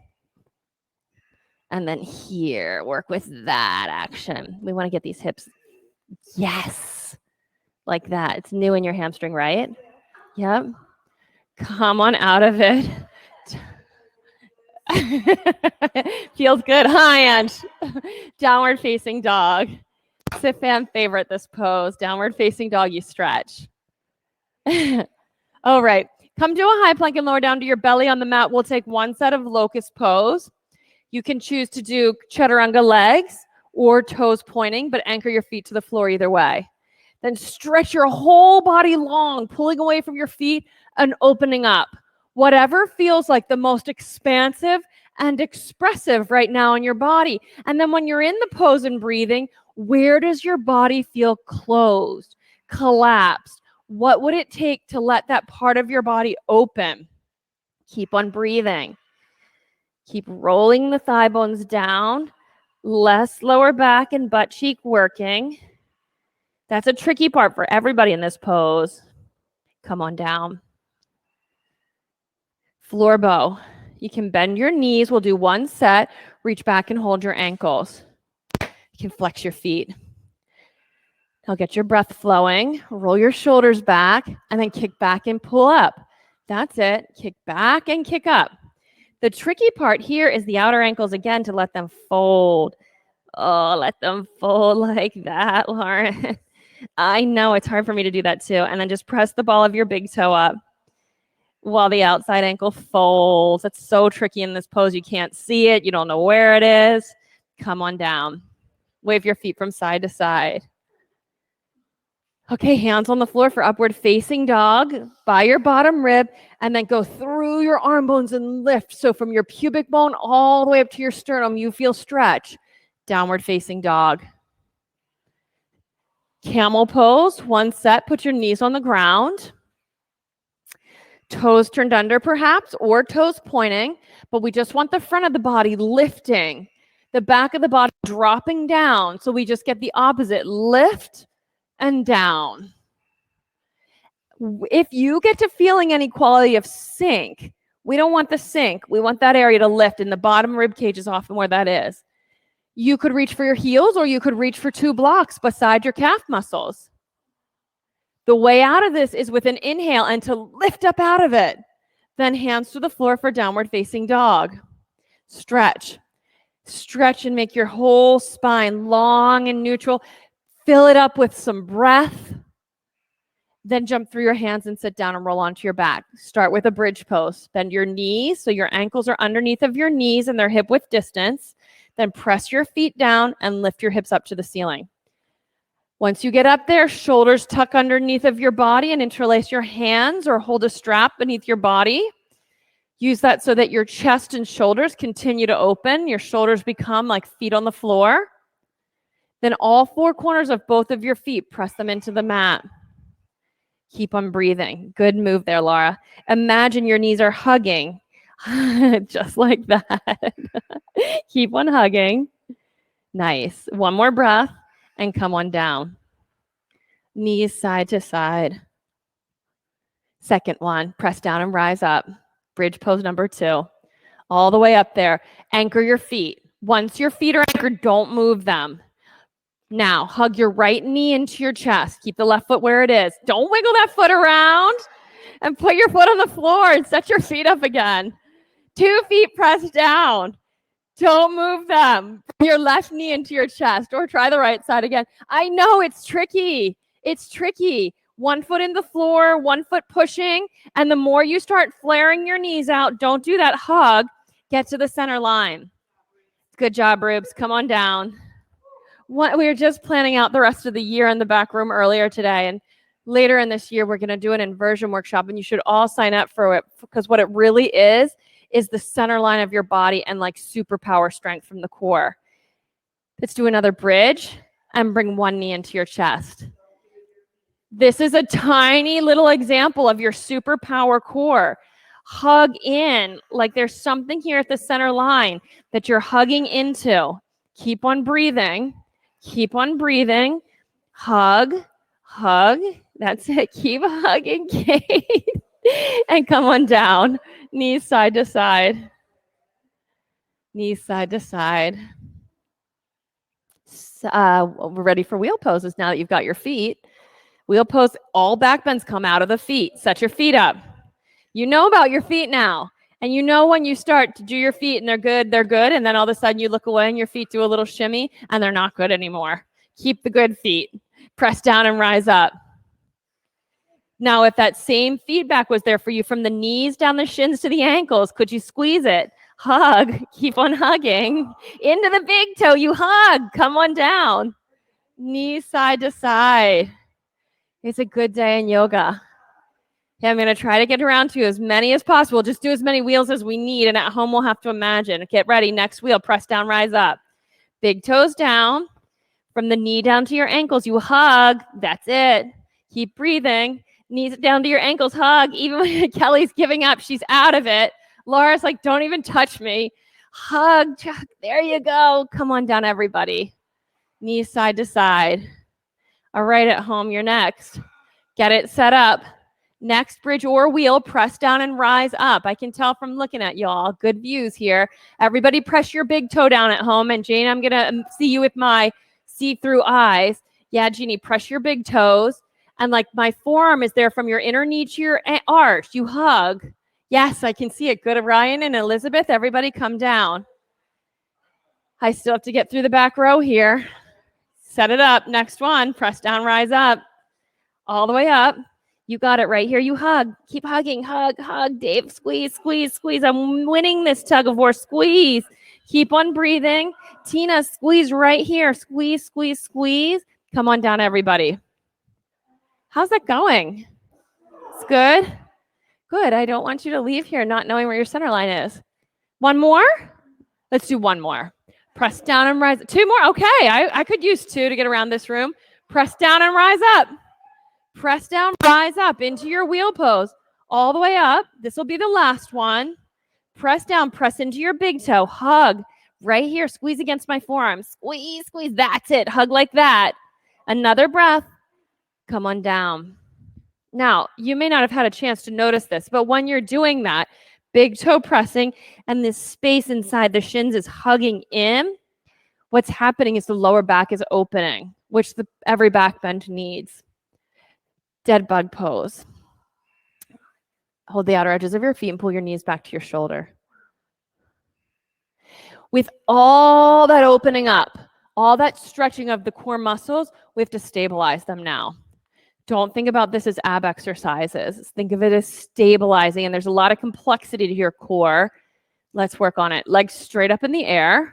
And then here, work with that action. We want to get these hips. Yes. Like that. It's new in your hamstring, right? Yep. Come on out of it. Feels good, huh, Ange? Downward facing dog. It's a fan favorite, this pose. Downward facing dog, you stretch. All right. Come to a high plank and lower down to your belly on the mat. We'll take one set of locust pose. You can choose to do chaturanga legs or toes pointing, but anchor your feet to the floor either way. Then stretch your whole body long, pulling away from your feet and opening up. Whatever feels like the most expansive and expressive right now in your body. And then when you're in the pose and breathing, where does your body feel closed, collapsed? What would it take to let that part of your body open? Keep on breathing. Keep rolling the thigh bones down. Less lower back and butt cheek working. That's a tricky part for everybody in this pose. Come on down. Floor bow. You can bend your knees. We'll do one set. Reach back and hold your ankles. You can flex your feet. Now get your breath flowing. Roll your shoulders back and then kick back and pull up. That's it. Kick back and kick up. The tricky part here is the outer ankles again to let them fold. Oh, let them fold like that, Lauren. I know it's hard for me to do that too. And then just press the ball of your big toe up while the outside ankle folds. That's so tricky in this pose. You can't see it. You don't know where it is. Come on down. Wave your feet from side to side. Okay, hands on the floor for upward facing dog by your bottom rib, and then go through your arm bones and lift. So from your pubic bone all the way up to your sternum, you feel stretch. Downward facing dog. Camel pose, one set. Put your knees on the ground. Toes turned under perhaps, or toes pointing, but we just want the front of the body lifting. The back of the body dropping down. So we just get the opposite. Lift and down. If you get to feeling any quality of sink, we don't want the sink. We want that area to lift, and the bottom rib cage is often where that is. You could reach for your heels, or you could reach for 2 blocks beside your calf muscles. The way out of this is with an inhale and to lift up out of it. Then hands to the floor for downward facing dog. Stretch. Stretch and make your whole spine long and neutral. Fill it up with some breath. Then jump through your hands and sit down and roll onto your back. Start with a bridge pose. Bend your knees so your ankles are underneath of your knees and they're hip width distance. Then press your feet down and lift your hips up to the ceiling. Once you get up there, shoulders tuck underneath of your body and interlace your hands or hold a strap beneath your body. Use that so that your chest and shoulders continue to open. Your shoulders become like feet on the floor. Then all 4 corners of both of your feet, press them into the mat. Keep on breathing. Good move there, Laura. Imagine your knees are hugging, just like that. Keep on hugging. Nice. One more breath and come on down. Knees side to side. Second one, press down and rise up. Bridge pose number 2. All the way up there. Anchor your feet. Once your feet are anchored, don't move them. Now, hug your right knee into your chest. Keep the left foot where it is. Don't wiggle that foot around. And put your foot on the floor and set your feet up again. 2 feet pressed down. Don't move them. Bring your left knee into your chest or try the right side again. I know it's tricky. It's tricky. 1 foot in the floor, 1 foot pushing. And the more you start flaring your knees out, don't do that hug. Get to the center line. Good job, Rubes. Come on down. We were just planning out the rest of the year in the back room earlier today. And later in this year, we're going to do an inversion workshop. And you should all sign up for it, because what it really is the center line of your body and like superpower strength from the core. Let's do another bridge and bring one knee into your chest. This is a tiny little example of your superpower core. Hug in, like there's something here at the center line that you're hugging into. Keep on breathing. Keep on breathing. Hug, hug. That's it. Keep hugging, Kate. And come on down. Knees side to side. Knees side to side. We're ready for wheel poses now that you've got your feet. Wheel pose, all back bends come out of the feet. Set your feet up. You know about your feet now. And you know when you start to do your feet and they're good. And then all of a sudden you look away and your feet do a little shimmy and they're not good anymore. Keep the good feet. Press down and rise up. Now, if that same feedback was there for you from the knees down the shins to the ankles, could you squeeze it? Hug. Keep on hugging. Into the big toe, you hug. Come on down. Knees side to side. It's a good day in yoga. Okay, I'm going to try to get around to as many as possible. Just do as many wheels as we need. And at home, we'll have to imagine. Get ready. Next wheel. Press down, rise up. Big toes down. From the knee down to your ankles, you hug. That's it. Keep breathing. Knees down to your ankles, hug. Even when Kelly's giving up, she's out of it. Laura's like, don't even touch me. Hug. There you go. Come on down, everybody. Knees side to side. All right, at home, you're next. Get it set up. Next bridge or wheel, press down and rise up. I can tell from looking at y'all. Good views here. Everybody press your big toe down at home. And Jane, I'm going to see you with my see-through eyes. Yeah, Jeannie, press your big toes. And like my forearm is there from your inner knee to your arch. You hug. Yes, I can see it. Good. Ryan and Elizabeth, everybody come down. I still have to get through the back row here. Set it up. Next one. Press down, rise up. All the way up. You got it right here. You hug. Keep hugging. Hug, hug. Dave, squeeze, squeeze, squeeze. I'm winning this tug of war. Squeeze. Keep on breathing. Tina, squeeze right here. Squeeze, squeeze, squeeze. Come on down, everybody. How's that going? It's good? Good. I don't want you to leave here not knowing where your center line is. One more? Let's do one more. Press down and rise. 2 more? Okay. I could use 2 to get around this room. Press down and rise up. Press down, rise up into your wheel pose. All the way up. This will be the last one. Press down, press into your big toe. Hug right here. Squeeze against my forearm. Squeeze, squeeze. That's it. Hug like that. Another breath. Come on down. Now, you may not have had a chance to notice this, but when you're doing that, big toe pressing and this space inside the shins is hugging in, what's happening is the lower back is opening, which every back bend needs. Dead bug pose. Hold the outer edges of your feet and pull your knees back to your shoulder. With all that opening up, all that stretching of the core muscles, we have to stabilize them now. Don't think about this as ab exercises. Think of it as stabilizing. And there's a lot of complexity to your core. Let's work on it. Legs straight up in the air.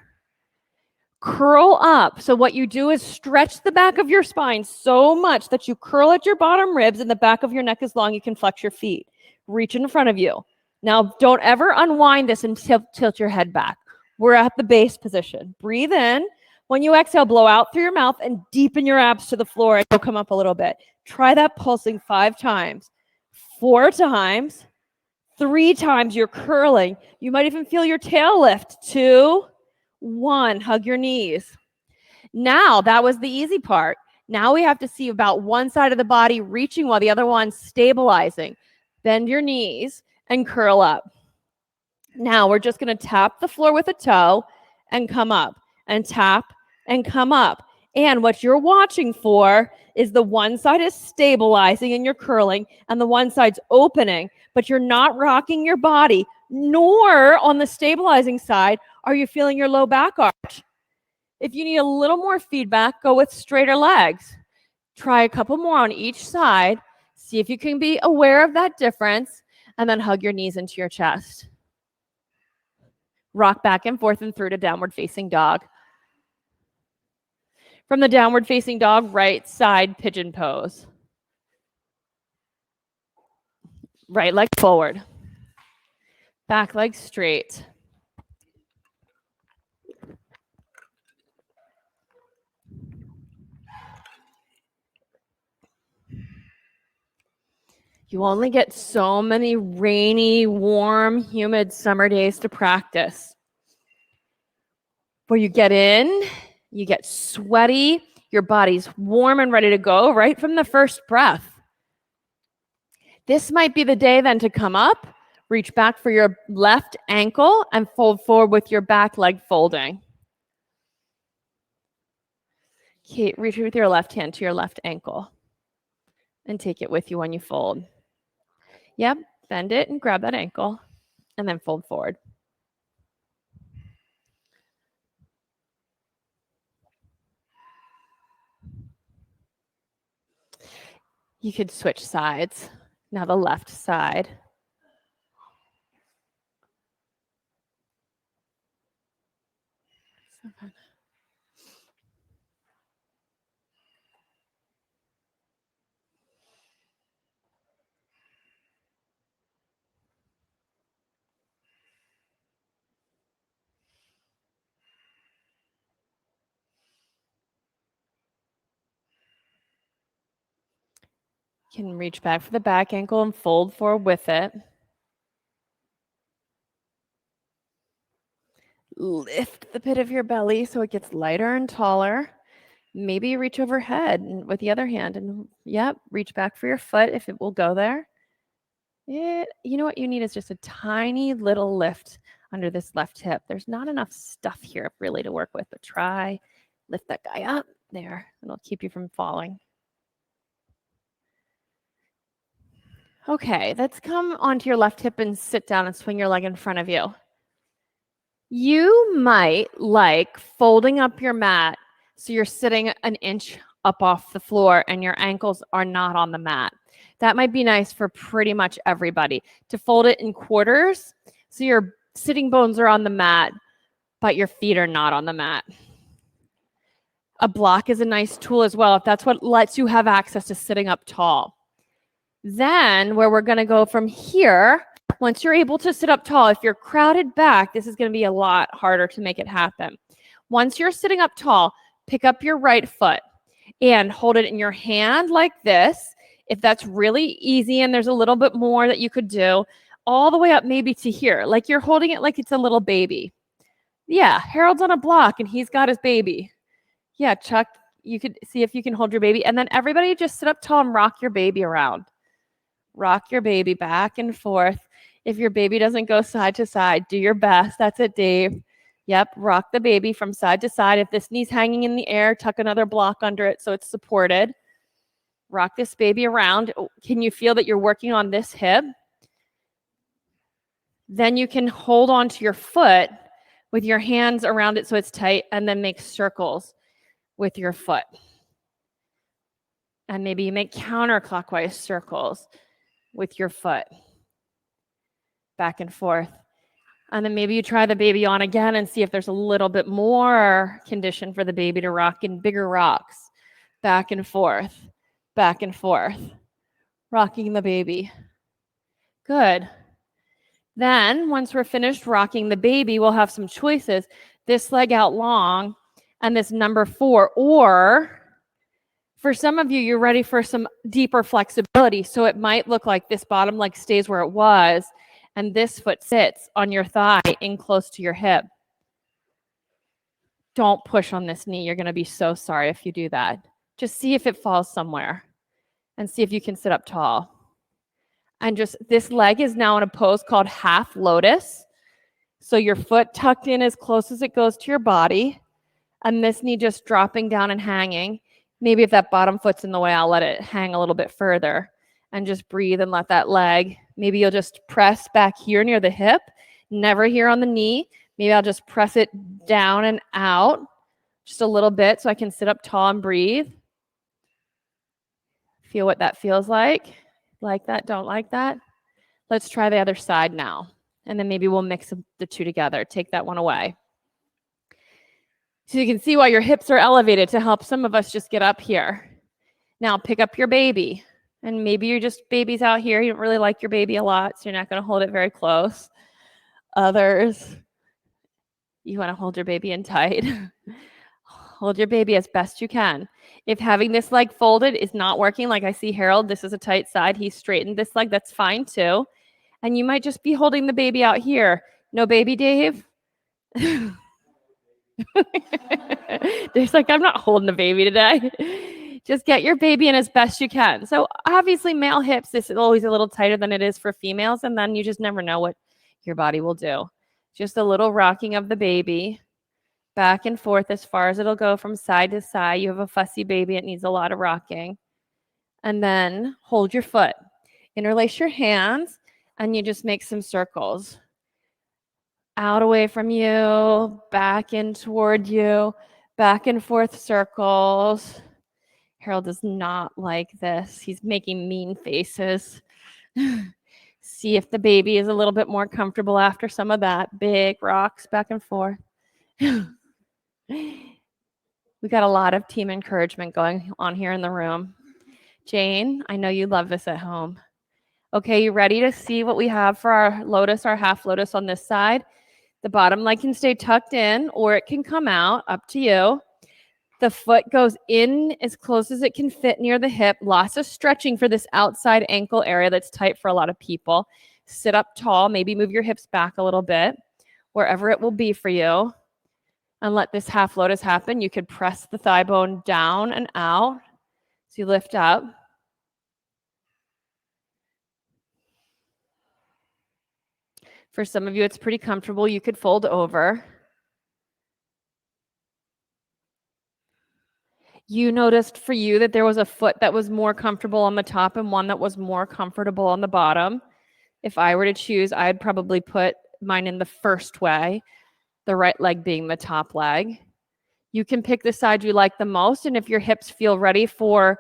Curl up. So what you do is stretch the back of your spine so much that you curl at your bottom ribs and the back of your neck is long. You can flex your feet. Reach in front of you. Now, don't ever unwind this and tilt your head back. We're at the base position. Breathe in. When you exhale, blow out through your mouth and deepen your abs to the floor and you'll come up a little bit. Try that pulsing 5 times, 4 times, 3 times. You're curling. You might even feel your tail lift. 2, 1. Hug your knees. Now, that was the easy part. Now we have to see about one side of the body reaching while the other one's stabilizing. Bend your knees and curl up. Now we're just going to tap the floor with a toe and come up and tap and come up. And what you're watching for is the one side is stabilizing and you're curling and the one side's opening, but you're not rocking your body, nor on the stabilizing side are you feeling your low back arch. If you need a little more feedback, go with straighter legs. Try a couple more on each side. See if you can be aware of that difference, and then hug your knees into your chest. Rock back and forth and through to downward facing dog. From the downward facing dog, right side pigeon pose. Right leg forward. Back leg straight. You only get so many rainy, warm, humid summer days to practice. Where you get in, you get sweaty, your body's warm and ready to go right from the first breath. This might be the day then to come up, reach back for your left ankle, and fold forward with your back leg folding. Okay, reach with your left hand to your left ankle and take it with you when you fold. Yep, bend it and grab that ankle and then fold forward. You could switch sides. Now the left side. You can reach back for the back ankle and fold forward with it. Lift the pit of your belly so it gets lighter and taller. Maybe reach overhead with the other hand and reach back for your foot if it will go there. You know what you need is just a tiny little lift under this left hip. There's not enough stuff here really to work with, but try lift that guy up there. It'll keep you from falling. Okay, let's come onto your left hip and sit down and swing your leg in front of you. You might like folding up your mat so you're sitting an inch up off the floor and your ankles are not on the mat. That might be nice for pretty much everybody, to fold it in quarters so your sitting bones are on the mat, but your feet are not on the mat. A block is a nice tool as well if that's what lets you have access to sitting up tall. Then where we're going to go from here, once you're able to sit up tall, if you're crowded back, this is going to be a lot harder to make it happen. Once you're sitting up tall, pick up your right foot and hold it in your hand like this. If that's really easy and there's a little bit more that you could do, all the way up maybe to here, like you're holding it like it's a little baby. Yeah, Harold's on a block and he's got his baby. Yeah, Chuck, you could see if you can hold your baby. And then everybody just sit up tall and rock your baby around. Rock your baby back and forth. If your baby doesn't go side to side, do your best. That's it, Dave. Yep, rock the baby from side to side. If this knee's hanging in the air, tuck another block under it so it's supported. Rock this baby around. Can you feel that you're working on this hip? Then you can hold on to your foot with your hands around it so it's tight and then make circles with your foot. And maybe you make counterclockwise circles with your foot. Back and forth. And then maybe you try the baby on again and see if there's a little bit more condition for the baby to rock in bigger rocks. Back and forth, rocking the baby. Good. Then once we're finished rocking the baby, we'll have some choices. This leg out long and this number 4, or for some of you, you're ready for some deeper flexibility. So it might look like this bottom leg stays where it was and this foot sits on your thigh in close to your hip. Don't push on this knee. You're going to be so sorry if you do that. Just see if it falls somewhere and see if you can sit up tall. And just this leg is now in a pose called half lotus. So your foot tucked in as close as it goes to your body and this knee just dropping down and hanging. Maybe if that bottom foot's in the way, I'll let it hang a little bit further and just breathe and let that leg. Maybe you'll just press back here near the hip, never here on the knee. Maybe I'll just press it down and out just a little bit so I can sit up tall and breathe. Feel what that feels like. Like that? Don't like that? Let's try the other side now. And then maybe we'll mix the two together. Take that one away. So you can see why your hips are elevated to help some of us just get up here. Now pick up your baby. And maybe you're just babies out here. You don't really like your baby a lot, so you're not going to hold it very close. Others, you want to hold your baby in tight. Hold your baby as best you can. If having this leg folded is not working, like I see Harold, this is a tight side. He straightened this leg. That's fine too. And you might just be holding the baby out here. No baby, Dave? Dave's like, I'm not holding the baby today. Just get your baby in as best you can. So obviously male hips, this is always a little tighter than it is for females. And then you just never know what your body will do. Just a little rocking of the baby back and forth as far as it'll go from side to side. You have a fussy baby. It needs a lot of rocking. And then hold your foot. Interlace your hands and you just make some circles. Out away from you, back in toward you, back and forth circles. Harold does not like this. He's making mean faces. See if the baby is a little bit more comfortable after some of that. Big rocks back and forth. We got a lot of team encouragement going on here in the room. Jane, I know you love this at home. Okay, you ready to see what we have for our lotus, our half lotus on this side? The bottom leg can stay tucked in or it can come out, up to you. The foot goes in as close as it can fit near the hip. Lots of stretching for this outside ankle area that's tight for a lot of people. Sit up tall, maybe move your hips back a little bit, wherever it will be for you. And let this half lotus happen. You could press the thigh bone down and out. So you lift up. For some of you, it's pretty comfortable. You could fold over. You noticed for you that there was a foot that was more comfortable on the top and one that was more comfortable on the bottom. If I were to choose, I'd probably put mine in the first way, the right leg being the top leg. You can pick the side you like the most, and if your hips feel ready for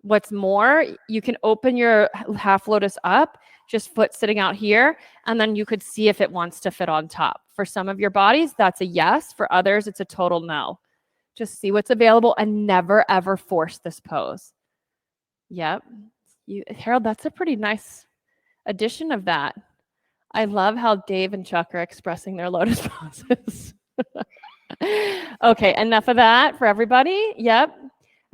what's more, you can open your half lotus up, just foot sitting out here, and then you could see if it wants to fit on top. For some of your bodies, that's a yes. For others, it's a total no. Just see what's available and never, ever force this pose. Yep. Harold, that's a pretty nice addition of that. I love how Dave and Chuck are expressing their lotus poses. Okay, enough of that for everybody. Yep.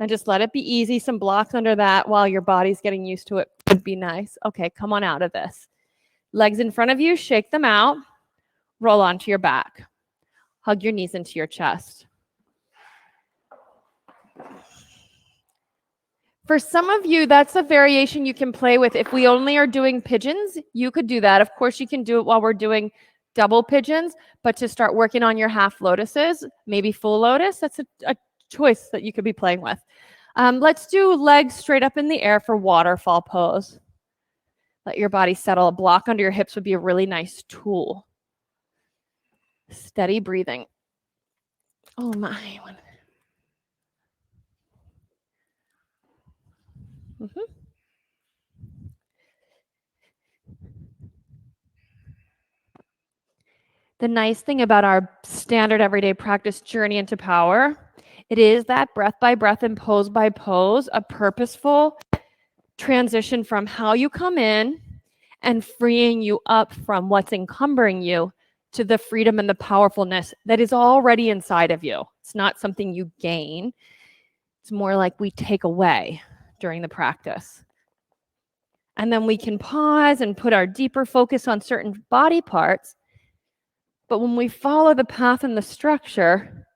And just let it be easy. Some blocks under that while your body's getting used to it would be nice. Okay, come on out of this. Legs in front of you, shake them out. Roll onto your back. Hug your knees into your chest. For some of you, that's a variation you can play with. If we only are doing pigeons, you could do that. Of course, you can do it while we're doing double pigeons, but to start working on your half lotuses, maybe full lotus, that's a choice that you could be playing with. Let's do legs straight up in the air for waterfall pose. Let your body settle. A block under your hips would be a really nice tool. Steady breathing. Oh my. Mm-hmm. The nice thing about our standard everyday practice journey into power, it is that breath by breath and pose by pose, a purposeful transition from how you come in and freeing you up from what's encumbering you to the freedom and the powerfulness that is already inside of you. It's not something you gain. It's more like we take away during the practice. And then we can pause and put our deeper focus on certain body parts. But when we follow the path and the structure,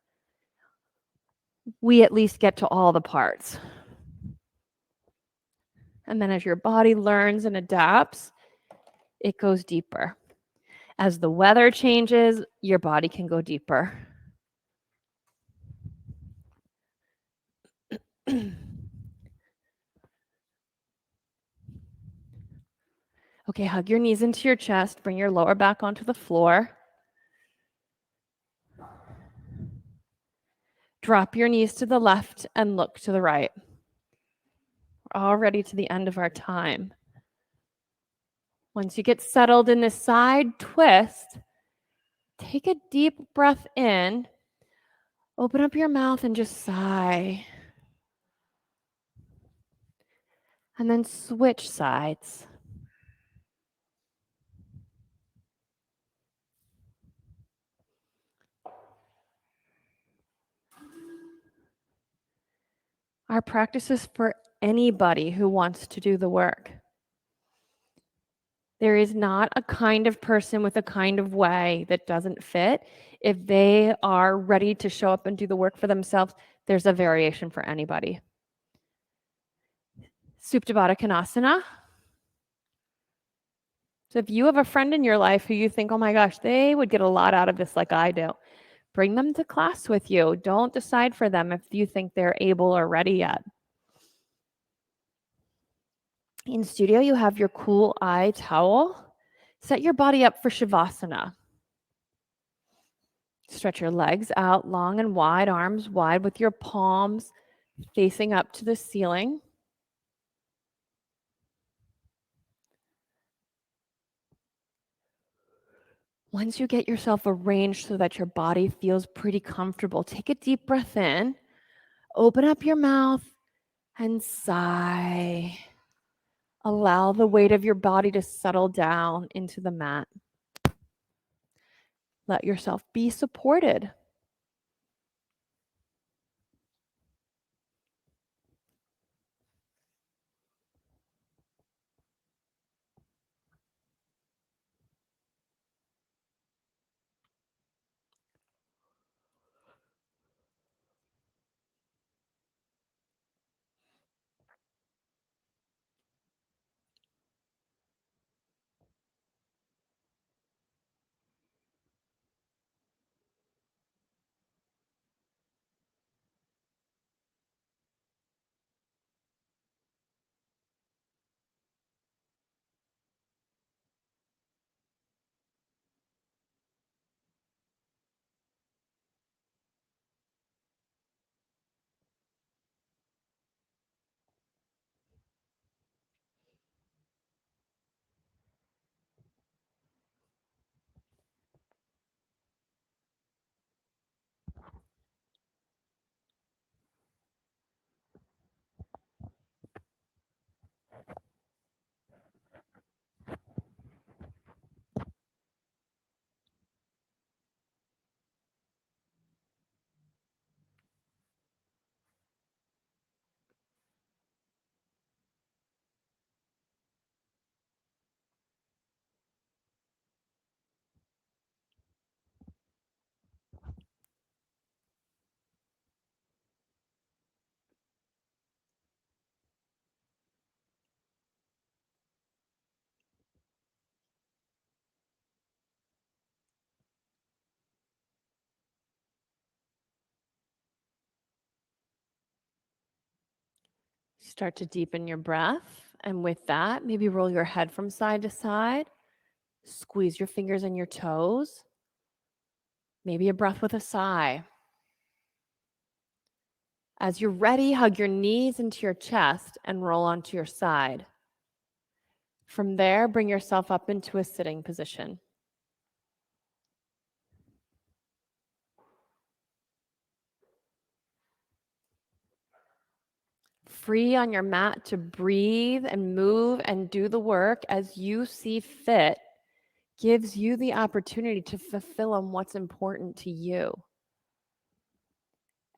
we at least get to all the parts. And then as your body learns and adapts, it goes deeper. As the weather changes, your body can go deeper. Okay, hug your knees into your chest. Bring your lower back onto the floor. Drop your knees to the left and look to the right. We're already to the end of our time. Once you get settled in this side twist, take a deep breath in, open up your mouth and just sigh. And then switch sides. Our practice is for anybody who wants to do the work. There is not a kind of person with a kind of way that doesn't fit. If they are ready to show up and do the work for themselves, there's a variation for anybody. Supta Baddha Konasana. So if you have a friend in your life who you think, oh my gosh, they would get a lot out of this like I do, bring them to class with you. Don't decide for them if you think they're able or ready yet. In studio, you have your cool eye towel. Set your body up for Shavasana. Stretch your legs out long and wide, arms wide with your palms facing up to the ceiling. Once you get yourself arranged so that your body feels pretty comfortable, take a deep breath in, open up your mouth, and sigh. Allow the weight of your body to settle down into the mat. Let yourself be supported. Start to deepen your breath. And with that, maybe roll your head from side to side. Squeeze your fingers and your toes. Maybe a breath with a sigh. As you're ready, hug your knees into your chest and roll onto your side. From there, bring yourself up into a sitting position. Free on your mat to breathe and move and do the work as you see fit gives you the opportunity to fulfill on what's important to you.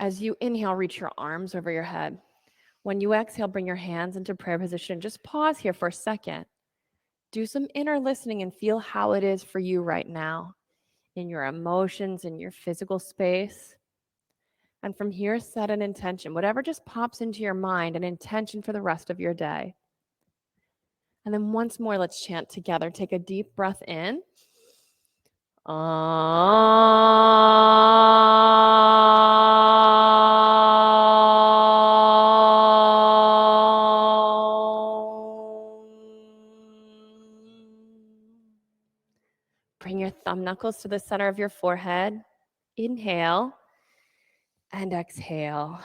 As you inhale, reach your arms over your head. When you exhale, bring your hands into prayer position. Just pause here for a second. Do some inner listening and feel how it is for you right now in your emotions, in your physical space. And from here, set an intention, whatever just pops into your mind, an intention for the rest of your day. And then once more, let's chant together. Take a deep breath in. Bring your thumb knuckles to the center of your forehead. Inhale and exhale.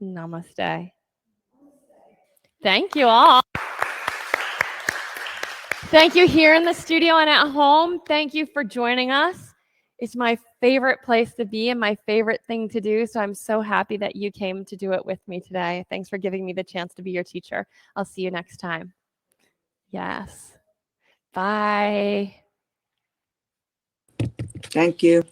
Namaste. Thank you all. Thank you here in the studio and at home. Thank you for joining us. It's my favorite place to be and my favorite thing to do. So I'm so happy that you came to do it with me today. Thanks for giving me the chance to be your teacher. I'll see you next time. Yes. Bye. Thank you.